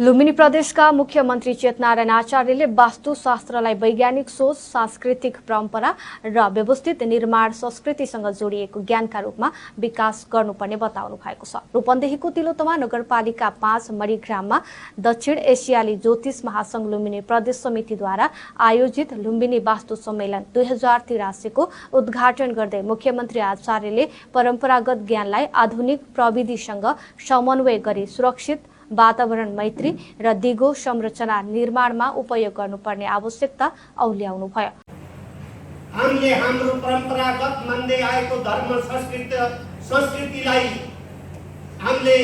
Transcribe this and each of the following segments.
लुम्बिनी प्रदेशका मुख्यमन्त्री चेतनारायण आचार्यले वास्तुशास्त्रलाई वैज्ञानिक सोच, सांस्कृतिक परम्परा र व्यवस्थित निर्माण संस्कृतिसँग जोडिएको ज्ञानका रूपमा विकास गर्नुपर्ने बताउनु भएको छ। रूपन्देहीको तिलोत्तमा नगरपालिका 5 मणिग्राममा दक्षिण एसियाली ज्योतिष महासंघ लुम्बिनी प्रदेश समितिद्वारा आयोजित लुम्बिनी वास्तु सम्मेलन 2083 को उद्घाटन गर्दै मुख्यमन्त्री आचार्यले परम्परागत ज्ञानलाई आधुनिक प्रविधिसँग समन्वय गरी सुरक्षित वातावरण मैत्री र दिगो संरचना निर्माणमा उपयोग गर्नुपर्ने आवश्यकता औल्याउनुभयो। हामीले हाम्रो परम्परागत मान्दै आएको धर्म संस्कृतिलाई हामीले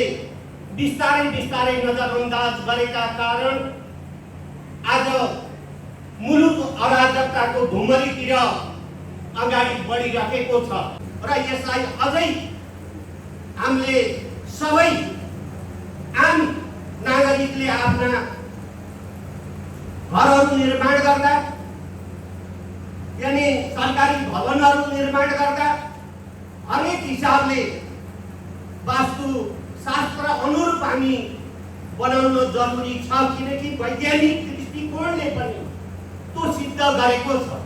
बिस्तारै नजरअन्दाज गरेका कारण आज मुलुक अराजकताको भुमरीतिर अगाडि बढिरहेको छ र यसलाई अझै हामीले सबै आम नागरिकले आफ्ना घरहरू निर्माण गर्दा यानी सरकारी भवनहरू निर्माण गर्दा हरेक हिसाबले वास्तु शास्त्र अनुरूप हामी बनाउन जरुरी छ, किनकि वैज्ञानिक दृष्टिकोणले पनि त्यो सिद्ध गरेको छ।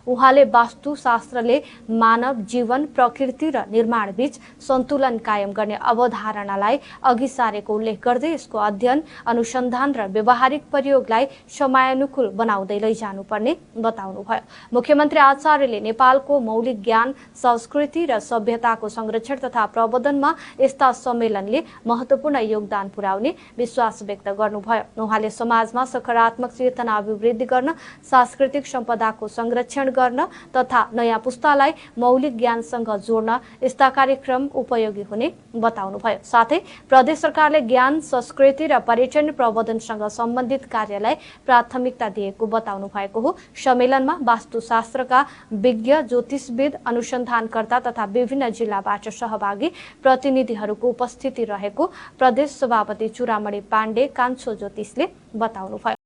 उहाँले वास्तुशास्त्रले मानव जीवन, प्रकृति र निर्माण बीच सन्तुलन कायम गर्ने अवधारणालाई अघि सारेको उल्लेख गर्दै यसको अध्ययन, अनुसन्धान र व्यावहारिक प्रयोगलाई समयानुकूल बनाउँदै लैजानुपर्ने बताउनुभयो। मुख्यमन्त्री आचार्यले नेपालको मौलिक ज्ञान, संस्कृति र सभ्यताको संरक्षण तथा प्रवर्धनमा यस्ता सम्मेलनले महत्वपूर्ण योगदान पुर्याउने विश्वास व्यक्त गर्नुभयो। उहाँले समाजमा सकारात्मक चेतना अभिवृद्धि गर्न, सांस्कृतिक सम्पदाको संरक्षण गर्न तथा नयाँ पुस्तालाई मौलिक ज्ञानसँग जोड्न यस्ता कार्यक्रम उपयोगी हुने बताउनुभयो। साथै प्रदेश सरकारले ज्ञान, संस्कृति र पर्यटन प्रवर्धनसँग सम्बन्धित कार्यलाई प्राथमिकता दिएको बताउनु भएको हो। सम्मेलनमा वास्तुशास्त्रका विज्ञ, ज्योतिषविद, अनुसन्धानकर्ता तथा विभिन्न जिल्लाबाट सहभागी प्रतिनिधिहरूको उपस्थिति रहेको प्रदेश सभापति चुरामणि पाण्डे कान्छो ज्योतिषले बताउनुभयो।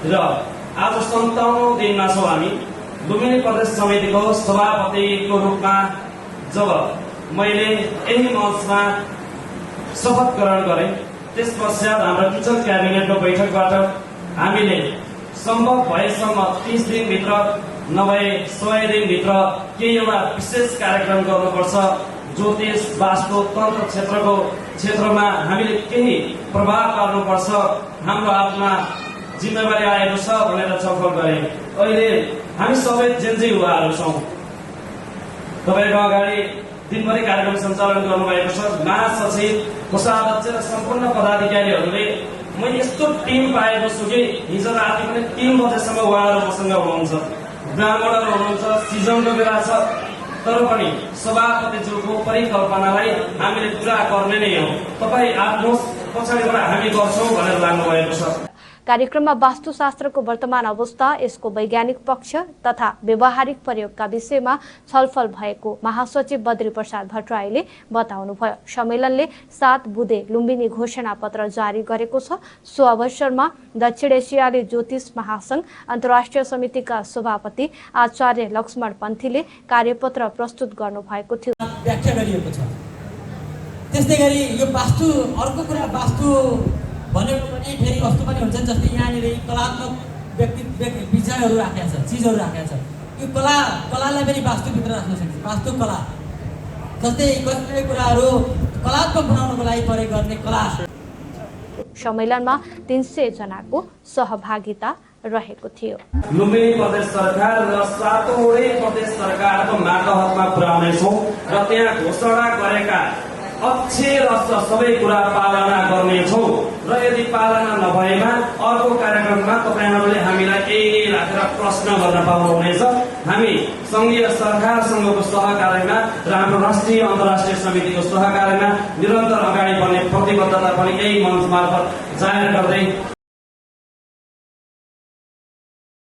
र आज 57औं दिनमा छौं हामी लुम्बिनी प्रदेश समितिको सभापतिको रूपमा जब मैले यही मञ्चमा शपथ ग्रहण गरेँ, त्यस पश्चात हाम्रो किचन क्याबिनेटको बैठकबाट हामीले सम्भव भएसम्म 30 दिनभित्र नभए 100 दिनभित्र केही एउटा विशेष कार्यक्रम गर्नुपर्छ। ज्योतिष, वास्तु, तन्त्र क्षेत्रमा हामीले केही प्रभाव पार्नुपर्छ, हाम्रो हातमा जिम्मेवारी आएको छ भनेर छलफल गरे। अहिले हामी सबै जेन्जी युवाहरू छौँ। तपाईको अगाडि दिनभरि कार्यक्रम सञ्चालन गर्नुभएको छ। महासचिव, कोषाध्यक्ष र सम्पूर्ण पदाधिकारीहरूले मैले यस्तो टिम पाएको छु कि हिजो राति पनि 3 बजेसम्म उहाँहरू मसँग हुनुहुन्छ, ब्राह्मणहरू हुनुहुन्छ, सिजनको बेला छ, तर पनि सभापतिज्यूको परिकल्पनालाई हामीले पूरा गर्ने नै हो। तपाईँ आफ्नो पछाडिबाट हामी गर्छौँ भनेर लाग्नु भएको छ। कार्यक्रममा वास्तुशास्त्रको वर्तमान अवस्था, यसको वैज्ञानिक पक्ष तथा व्यावहारिक प्रयोगका विषयमा छलफल भएको महासचिव बद्री प्रसाद भट्टराईले बताउनुभयो। सम्मेलनले 7 बुँदे लुम्बिनी घोषणा पत्र जारी गरेको छ। सो अवसरमा दक्षिण एसियाली ज्योतिष महासंघ अन्तर्राष्ट्रिय समितिका सभापति आचार्य लक्ष्मण पन्थीले कार्यपत्र प्रस्तुत गर्नुभएको थियो। व्याख्या गरिएको छ। त्यस्तै गरी यो वास्तु, अर्को कुरा वास्तु भनेको पनि फेरि कस्तो पनि हुन्छ, जस्तै यहाँनिर कलात्मक विषयहरू राखेको छ, चिजहरू राखेको छ। यो कलालाई पनि वास्तुभित्र राख्न सकिन्छ। वास्तुकला जस्तै कतिपय कुराहरू कलात्मक बनाउनको लागि प्रयोग गर्ने कला। सम्मेलनमा 300 जनाको सहभागिता रहेको थियो। लुम्बिनी प्रदेश सरकार र 7वटै प्रदेश सरकारको मातहतमा पुर्याउनेछौँ र त्यहाँ घोषणा गरेका अक्षर सबै कुरा पालना गर्नेछौँ र यदि पालना नभएमा अर्को कार्यक्रममा तपाईहरूले हामीलाई केही राखेर प्रश्न गर्न पाउनुहुनेछ। हामी संघीय सरकारसँगको सहकार्यमा र हाम्रो राष्ट्रिय अन्तर्राष्ट्रिय समितिको सहकार्यमा निरन्तर अगाडि बढ्ने प्रतिबद्धता पनि यही मञ्च मार्फत जाहेर गर्दै